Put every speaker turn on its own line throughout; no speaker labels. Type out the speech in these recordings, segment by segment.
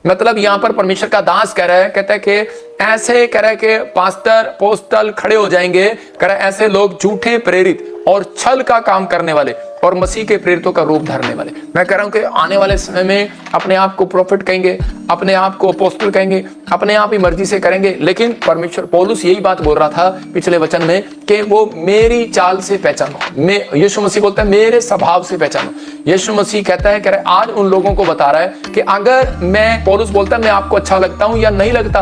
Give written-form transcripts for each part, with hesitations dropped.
मतलब यहाँ पर परमेश्वर का दास कह रहा है, कहता है कि ऐसे कह रहा है कि पास्टर पोस्टल खड़े हो जाएंगे, कह रहा है ऐसे लोग झूठे प्रेरित और छल का काम करने वाले और मसीह के प्रेरितों का रूप धरने वाले। मैं कह रहा हूं कि आने वाले समय में अपने आप को प्रोफेट कहेंगे, अपने आप को अपोस्टल कहेंगे, अपने आप ही मर्जी से करेंगे, लेकिन परमेश्वर पौलुस यही बात बोल रहा था पिछले वचन में कि वो मेरी चाल से पहचानो। मैं यीशु मसीह बोलता है मेरे स्वभाव से पहचानो। यीशु मसीह कहता है, कह रहा है आज उन लोगों को बता रहा है कि अगर मैं, पौलुस बोलता है मैं आपको अच्छा लगता हूं या नहीं लगता,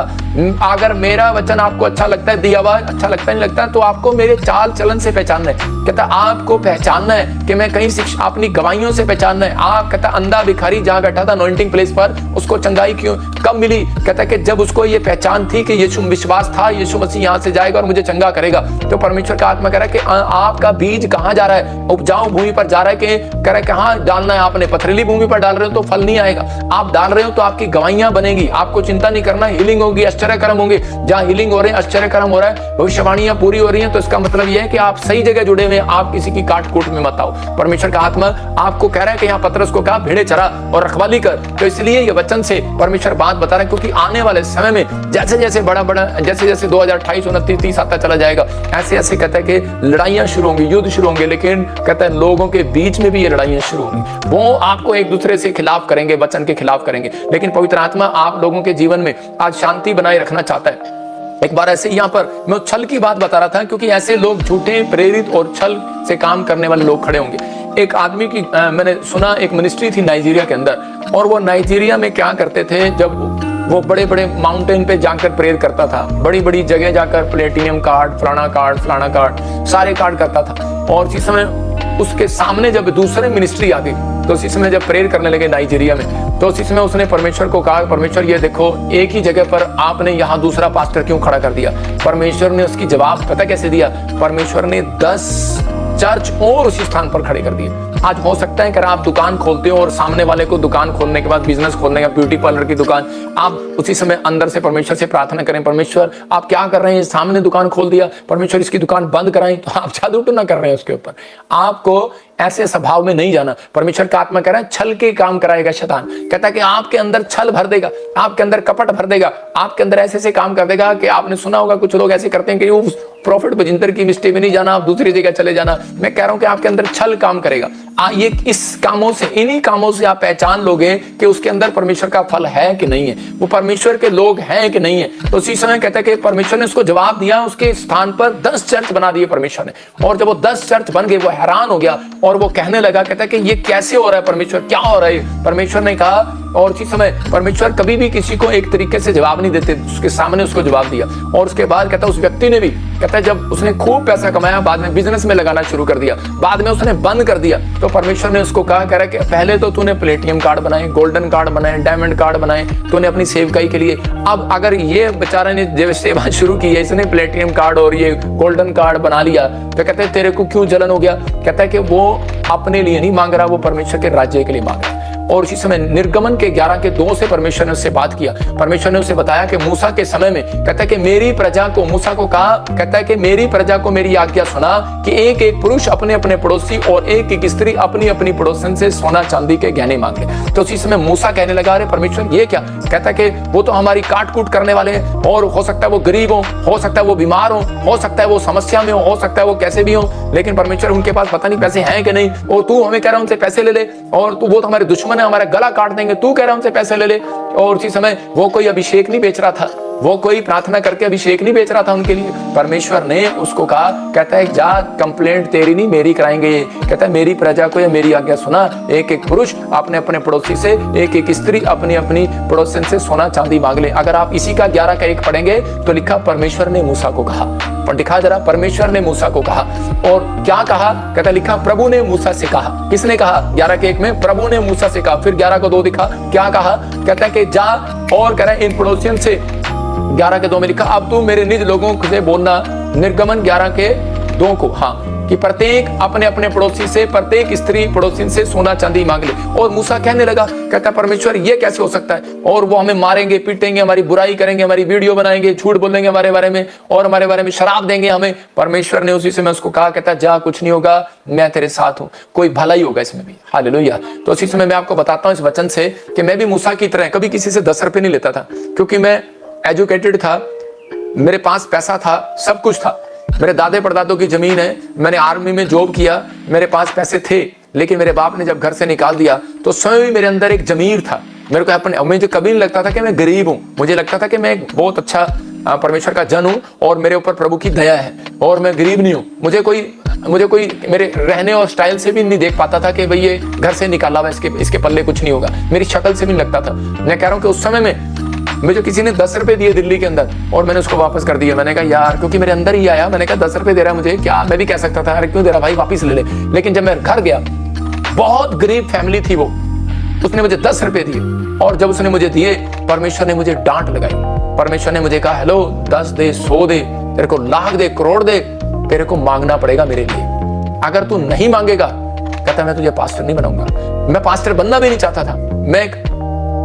अगर मेरा वचन आपको अच्छा लगता है, दिया हुआ अच्छा लगता नहीं लगता, तो आपको मेरे चाल चलन से पहचानना है। कहता आपको पहचानना है कि मैं कहीं शिक्षा अपनी गवाहियों से पहचानना है। आप कहता अंधा भिखारी जहां बैठा था अनॉइंटिंग प्लेस पर, उसको चंगाई क्यों कब मिली? कहता कि जब उसको ये पहचान थी कि यीशु, विश्वास था यीशु मसीह यहां से जाएगा और मुझे चंगा करेगा। तो परमेश्वर का आत्मा कह रहा है कि आपका बीज कहां जा रहा है? उपजाऊ भूमि पर जा रहा है कि कह रहा है कहां डालना है आपने? पथरीली भूमि पर डाल रहे हो तो फल नहीं आएगा। आप डाल रहे हो तो आपकी गवाहियां बनेगी, आपको चिंता नहीं करना, हीलिंग होगी, आश्चर्यकर्म होंगे। जहां हीलिंग हो रहे हैं, आश्चर्यकर्म हो रहा है, भविष्यवाणियां पूरी हो रही हैं, तो इसका मतलब यह है कि आप सही जगह जुड़े हुए हैं, आप किसी की काट कूट में मत आओ। परमेश्वर का आत्मा आपको कह रहा है कि यहाँ पतरस को कहा भेड़े चरा और रखवाली कर। तो इसलिए ये वचन से परमेश्वर बात बता रहा है, क्योंकि आने वाले समय में जैसे जैसे बड़ा जैसे जैसे 2028 29 30 आता चला जाएगा, ऐसे ऐसे कहता है कि लड़ाइयां शुरू होंगी, युद्ध शुरू होंगे, लेकिन कहता है लोगों के बीच में भी ये लड़ाइयां शुरू होंगी। वो आपको एक दूसरे से खिलाफ करेंगे, वचन के खिलाफ करेंगे, लेकिन पवित्र आत्मा आप लोगों के जीवन में आज शांति बनाए रखना चाहता है। एक बार ऐसे यहाँ पर मैं छल की बात बता रहा था, क्योंकि ऐसे लोग झूठे प्रेरित और छल से काम करने वाले लोग खड़े होंगे। एक आदमी की मैंने सुना, एक मिनिस्ट्री थी नाइजीरिया के अंदर, और वो नाइजीरिया में क्या करते थे, जब वो बड़े बड़े माउंटेन पे जाकर प्रेयर करता था, बड़ी बड़ी जगह जाकर प्लेटिनियम कार्ड, फलाना कार्ड, सारे कार्ड करता था। और उसी समय उसके सामने जब दूसरे मिनिस्ट्री आ गई, तो उसी समय जब प्रेयर करने लगे नाइजीरिया में, तो उसी समय उसने परमेश्वर को कहा, परमेश्वर ये देखो एक ही जगह पर आपने यहाँ दूसरा पास्टर क्यों खड़ा कर दिया? परमेश्वर ने उसकी जवाब पता कैसे दिया? परमेश्वर ने 10 चर्च और उसी स्थान पर खड़े कर दिए। आज हो सकता है कि आप दुकान खोलते हो और सामने वाले को दुकान खोलने के बाद, बिजनेस खोलने का, ब्यूटी पार्लर की दुकान, आप उसी समय अंदर से परमेश्वर से प्रार्थना करें, परमेश्वर आप क्या कर रहे हैं? सामने दुकान खोल दिया, परमेश्वर इसकी दुकान बंद कराएं। तो आप जादू टोना कर रहे हैं उसके ऊपर। आपको ऐसे स्वभाव में नहीं जाना। परमेश्वर का आत्मा कह रहा है छल के काम कराएगा शैतान। कहता है कि आपके अंदर छल भर देगा, आपके अंदर कपट भर देगा, आपके अंदर ऐसे ऐसे काम कर देगा कि आपने सुना होगा कुछ लोग ऐसे करते हैं कि वो प्रॉफिट बजिंदर की मिस्टेक में नहीं जाना, आप दूसरी जगह चले जाना। मैं कह रहा हूं कि आपके अंदर छल काम करेगा। ये इस कामों से, इन्हीं कामों से आप पहचान लोगे कि उसके अंदर परमेश्वर का फल है कि नहीं है, वो परमेश्वर के लोग हैं कि नहीं है। तो उसी समय कहता है कि परमेश्वर ने उसको जवाब दिया, उसके स्थान पर 10 चर्च बना दिए परमेश्वर ने। और जब वो 10 चर्च बन गए, वो हैरान हो गया और वो कहने लगा, कहता है कि ये कैसे हो रहा है परमेश्वर, क्या हो रहा है? परमेश्वर ने कहा, और उसी समय परमेश्वर कभी भी किसी को एक तरीके से जवाब नहीं देते, उसके सामने उसको जवाब दिया। और उसके बाद कहता है उस व्यक्ति ने भी, कहता है जब उसने खूब पैसा कमाया, बाद में बिजनेस में लगाना शुरू कर दिया, बाद में उसने बंद कर दिया, तो परमेश्वर ने उसको कहा, कह रहा है कि पहले तो तूने प्लेटिनियम कार्ड बनाए, गोल्डन कार्ड बनाए, डायमंड कार्ड बनाए, तूने अपनी सेवकाई के लिए। अब अगर ये बेचारा ने जब सेवा शुरू की है, इसने प्लेटिनियम कार्ड और ये गोल्डन कार्ड बना लिया, तो कहते हैं तेरे को क्यों जलन हो गया? कहता है कि वो अपने लिए नहीं मांग रहा, वो परमेश्वर के राज्य के लिए मांग रहा है। और उसी समय निर्गमन के 11:2 से परमेश्वर ने उससे बात किया। परमेश्वर ने उसे बताया कि मूसा के समय में, कहता है कि मेरी प्रजा को, मूसा को कहा, कहता है कि मेरी प्रजा को मेरी आज्ञा सुना कि एक एक पुरुष अपने अपने पड़ोसी और एक एक स्त्री अपनी अपनी पड़ोसन से सोना चांदी के गहने मांग ले। तो उसी समय मूसा कहने लगा, अरे परमेश्वर ये क्या? कहता है कि वो तो हमारी काट कूट करने वाले हैं, और हो सकता है वो गरीब हो सकता है वो बीमार हो सकता है वो समस्या में हो सकता है वो कैसे भी हो, लेकिन परमेश्वर उनके पास पता नहीं पैसे हैं कि नहीं, और तू हमें कह रहा है उनसे पैसे ले ले, और तू, वो तो हमारे दुश्मन है, हमारा गला काट देंगे, तू कह रहा है उनसे पैसे ले ले। और उसी समय वो कोई अभिषेक नहीं बेच रहा था, वो कोई प्रार्थना करके अभिषेक नहीं बेच रहा था उनके लिए। परमेश्वर ने उसको कहा, कहता है जा, कंप्लेंट तेरी नहीं मेरी कराएंगे। कहता है मेरी प्रजा को या मेरी आज्ञा सुना, एक एक पुरुष अपने अपने पड़ोसी से, एक एक स्त्री अपनी अपनी पड़ोसन से सोना चांदी मांग ले। अगर आप इसी का 11:1 पढ़ेंगे तो लिखा परमेश्वर ने मूसा को कहा, पर दिखा जरा, परमेश्वर ने मूसा को कहा। और क्या कहा? कहता लिखा प्रभु ने मूसा से कहा। किसने कहा? 11:1 में प्रभु ने मूसा से कहा। फिर 11:2 दिखा, क्या कहा? कहता है कि जा और कह रहा है इन पड़ोसियों से, 11:2 में लिखा अब तू मेरे निज लोगों से बोलना, निर्गमन 11:2 को, हाँ, कि प्रत्येक अपने अपने पड़ोसी से, प्रत्येक स्त्री पड़ोसी से सोना चांदी मांग ले। और मूसा कहने लगा, कहता परमेश्वर ये कैसे हो सकता है, और वो हमें मारेंगे, पीटेंगे, हमारी बुराई करेंगे, हमारी वीडियो बनाएंगे, झूठ बोलेंगे हमारे बारे में और हमारे बारे में शराब देंगे हमें। परमेश्वर ने उसी समय उसको कहा, कहता जा कुछ नहीं होगा, मैं तेरे साथ हूं, कोई भला ही होगा इसमें भी। हालेलुया। तो उसी समय मैं आपको बताता हूं इस वचन से कि मैं भी मूसा की तरह कभी किसी से 10 रुपए नहीं लेता था, क्योंकि मैं एजुकेटेड था, मेरे पास पैसा था, सब कुछ था, मेरे दादे परदादों की जमीन है, मैंने आर्मी में जॉब किया, मेरे पास पैसे थे। लेकिन मेरे बाप ने जब घर से निकाल दिया तो स्वयं ही मेरे अंदर एक जमीर था। मेरे को अपने, मुझे कभी नहीं लगता था कि मैं गरीब हूं, मुझे लगता था कि मैं एक बहुत अच्छा परमेश्वर का जन हूं और मेरे ऊपर प्रभु की दया है और मैं गरीब नहीं हूं। मुझे कोई मेरे रहने और स्टाइल से भी नहीं देख पाता था कि भाई ये घर से निकाला हुआ, इसके पल्ले कुछ नहीं होगा, मेरी शक्ल से भी नहीं लगता था। मैं कह रहा हूं कि उस समय में मुझे किसी ने 10 रुपए दिए दिल्ली के अंदर और मैंने उसको वापस कर दिया। मैंने कहा यार, क्योंकि मेरे अंदर ही आया, मैंने कहा 10 रुपए दे रहा है मुझे, क्या मैं भी कह सकता था अरे क्यों दे रहा भाई, वापस ले ले। लेकिन जब मैं घर गया, बहुत गरीब फैमिली थी वो, उसने मुझे 10 रुपए दिए और जब उसने मुझे दिए, परमेश्वर ने मुझे डांट लगाई। परमेश्वर ने मुझे कहा, हेलो 10 दे, 100 दे, तेरे को लाख दे, करोड़ दे, तेरे को मांगना पड़ेगा मेरे लिए। अगर तू नहीं मांगेगा, कहता मैं तुझे पास्टर नहीं बनाऊंगा। मैं पास्टर बनना भी नहीं चाहता था, मैं एक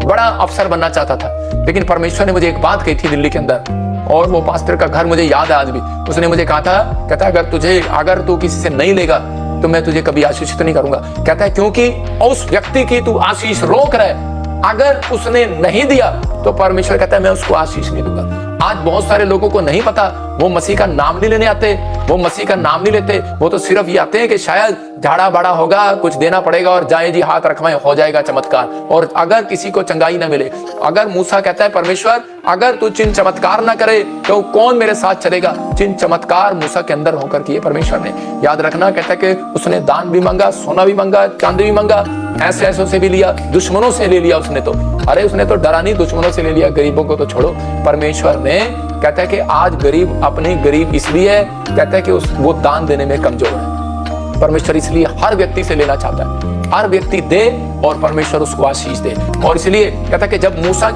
बड़ा अफसर बनना चाहता था। लेकिन परमेश्वर ने मुझे एक बात कही थी दिल्ली के अंदर, और वो पास्टर का घर मुझे याद है आज भी। उसने मुझे कहा था, कहता अगर तू किसी से नहीं लेगा तो मैं तुझे कभी आशीषित नहीं करूंगा। कहता है क्योंकि उस व्यक्ति की तू आशीष रोक रहा है, अगर उसने नहीं दिया तो परमेश्वर कहता है मैं उसको आशीष नहीं दूंगा। आज बहुत सारे लोगों को नहीं पता, वो मसीह का नाम नहीं लेने आते, वो मसीह का नाम नहीं लेते, वो तो सिर्फ ये आते हैं कि शायद झाड़ा बाड़ा होगा, कुछ देना पड़ेगा और जाए जी हाथ रखवाएं, हो जाएगा चमत्कार। और अगर किसी को चंगाई ना मिले, अगर मूसा कहता है परमेश्वर अगर तू चिन्ह चमत्कार ना करे तो कौन मेरे साथ चलेगा, चिन्ह चमत्कार मूसा के अंदर होकर किए परमेश्वर ने। याद रखना, कहता है कि उसने दान भी मांगा, सोना भी मांगा, चांदी भी मांगा, ऐसे ऐसों से भी लिया, दुश्मनों से ले लिया उसने तो। अरे उसने तो डरा नहीं, दुश्मनों से ले लिया, गरीबों को तो छोड़ो। परमेश्वर ने कहता है कि आज गरीब अपने गरीब इसलिए है, कहता है कि वो दान देने में कमजोर है। परमेश्वर इसलिए हर व्यक्ति से लेना चाहता है, हर व्यक्ति दे और परमेश्वर उसको आशीष दे। और इसलिए कहता है कि जब मूसा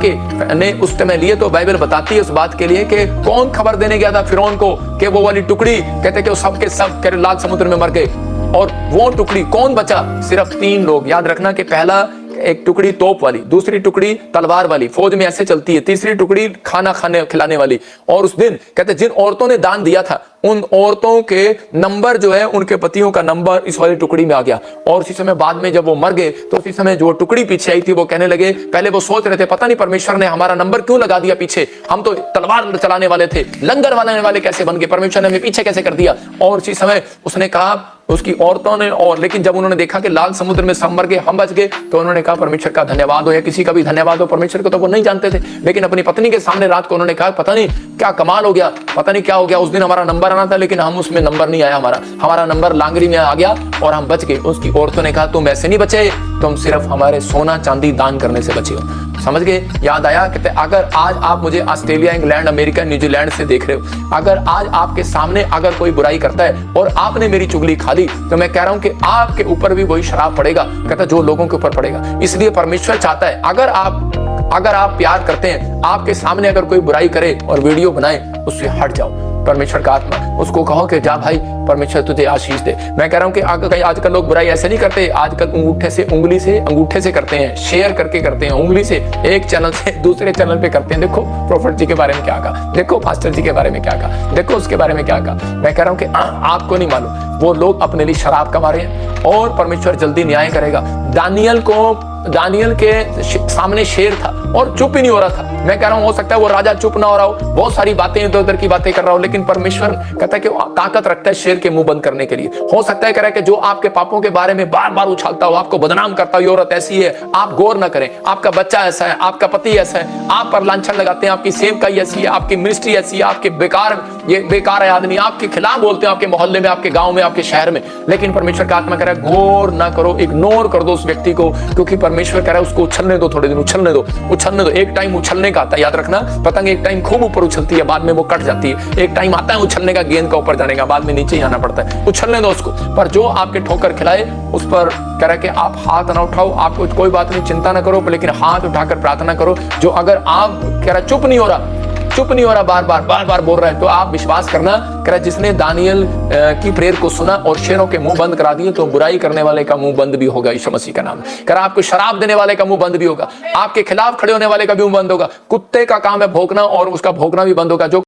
ने उस समय लिए तो बाइबल बताती है उस बात के लिए कि कौन खबर देने गया था फिरौन को कि वो वाली टुकड़ी, कहते हैं कि वो सब के सब लाल समुद्र में मर गए। और वो टुकड़ी कौन बचा, सिर्फ 3 लोग। याद रखना कि पहला एक टुकड़ी तोप वाली, दूसरी टुकड़ी तलवार वाली, फौज में ऐसे चलती है, तीसरी टुकड़ी खाना खिलाने वाली। और उस दिन कहते जिन औरतों ने दान दिया था उन औरतों के नंबर जो है, उनके पतियों का नंबर इस वाली टुकड़ी में आ गया। और उसी समय बाद में जब वो मर गए तो उसी समय जो टुकड़ी पीछे आई थी वो कहने लगे, पहले वो सोच रहे थे पता नहीं परमेश्वर ने हमारा नंबर क्यों लगा दिया पीछे, हम तो तलवार चलाने वाले थे, लंगर बनाने वाले कैसे बन गए, परमेश्वर ने हमें पीछे कैसे कर दिया। और उसी समय उसने कहा उसकी औरतों ने, और लेकिन जब उन्होंने देखा कि लाल समुद्र में सब मर गए, हम बच गए, तो उन्होंने कहा परमेश्वर का धन्यवाद हो, या किसी का भी धन्यवाद हो। परमेश्वर को तो वो नहीं जानते थे, लेकिन अपनी पत्नी के सामने रात को उन्होंने कहा पता नहीं क्या कमाल हो गया, पता नहीं क्या हो गया, उस दिन हमारा नंबर आना था लेकिन हम उसमें नंबर नहीं आया, हमारा नंबर लांगरी में आ गया और हम बच गए। उसकी औरतों ने कहा तुम ऐसे नहीं बचे, तुम सिर्फ हमारे सोना चांदी दान करने से बचे हो। समझ गए? याद आया? कहते अगर आज आप मुझे ऑस्ट्रेलिया, इंग्लैंड, अमेरिका, न्यूजीलैंड से देख रहे हो, अगर आज आपके सामने अगर कोई बुराई करता है और आपने मेरी चुगली खा ली, तो मैं कह रहा हूं कि आपके ऊपर भी वही श्राप पड़ेगा, कहता जो लोगों के ऊपर पड़ेगा। इसलिए परमेश्वर चाहता है अगर आप प्यार करते हैं, आपके सामने अगर कोई बुराई करे और वीडियो बनाए, उससे हट जाओ। परमेश्वर का आत्मा उसको कहो कि जा भाई, परमेश्वर तुझे आशीष दे। मैं कह रहा हूं कि आजकल लोग बुराई ऐसे नहीं करते, आजकल अंगूठे से करते हैं, शेयर करके करते हैं, उंगली से एक चैनल से दूसरे चैनल पे करते हैं। देखो प्रोफेट जी के बारे में क्या कहा, देखो पास्टर जी के बारे में क्या कहा, देखो उसके बारे में क्या कहा। मैं कह रहा हूं कि आपको नहीं मालूम, वो लोग अपने लिए शराब कमा रहे हैं और परमेश्वर जल्दी न्याय करेगा। दानियल के सामने शेर था और चुप ही नहीं हो रहा था। मैं कह रहा हूं हो सकता है वो राजा चुप ना हो रहा हो, बहुत सारी बातें इधर उधर की बातें कर रहा हो, लेकिन परमेश्वर कहता है कि ताकत रखता है शेर के मुंह बंद करने के लिए। हो सकता है कह रहा है कि जो आपके पापों के बारे में बार बार उछालता हो, आपको बदनाम करता हो, ये औरत ऐसी है, आप गौर ना करें, आपका बच्चा ऐसा है, आपका पति ऐसा है, आप पर लांछन लगाते हैं, आपकी सेवकाई ऐसी है, आपकी मिनिस्ट्री ऐसी है, आपके बेकार है आदमी, आपके खिलाफ बोलते हैं, आपके मोहल्ले में, आपके गांव में, आपके शहर में। लेकिन परमेश्वर का आत्मा कह रहा है गौर ना करो, इग्नोर कर दो उस व्यक्ति को, क्योंकि परमेश्वर कह रहा है उसको उछलने दो, थोड़े दिन उछलने दो। एक टाइम उछलने का आता है, याद रखना, पतंग एक टाइम खूब ऊपर उछलती है, बाद में वो कट जाती है। एक टाइम आता है उछलने का, गेंद का ऊपर जाने का, बाद में नीचे ही आना पड़ता है। उछलने दो उसको। पर जो आपके ठोकर खिलाए उस पर कह रहा है कि आप हाथ ना उठाओ, आपको कोई बात नहीं, चिंता ना करो, लेकिन हाथ उठाकर प्रार्थना करो। जो अगर आप कह रहा चुप नहीं हो रहा, चुप नहीं हो रहा, बार बार बोल रहा है, तो आप विश्वास करना कह रहा जिसने दानियल की प्रेयर को सुना और शेरों के मुंह बंद करा दिए, तो बुराई करने वाले का मुंह बंद भी होगा यीशु मसीह का नाम। कह रहा आपको शराब देने वाले का मुंह बंद भी होगा, आपके खिलाफ खड़े होने वाले का भी मुंह बंद होगा। कुत्ते का काम है भौंकना और उसका भौंकना भी बंद होगा। जो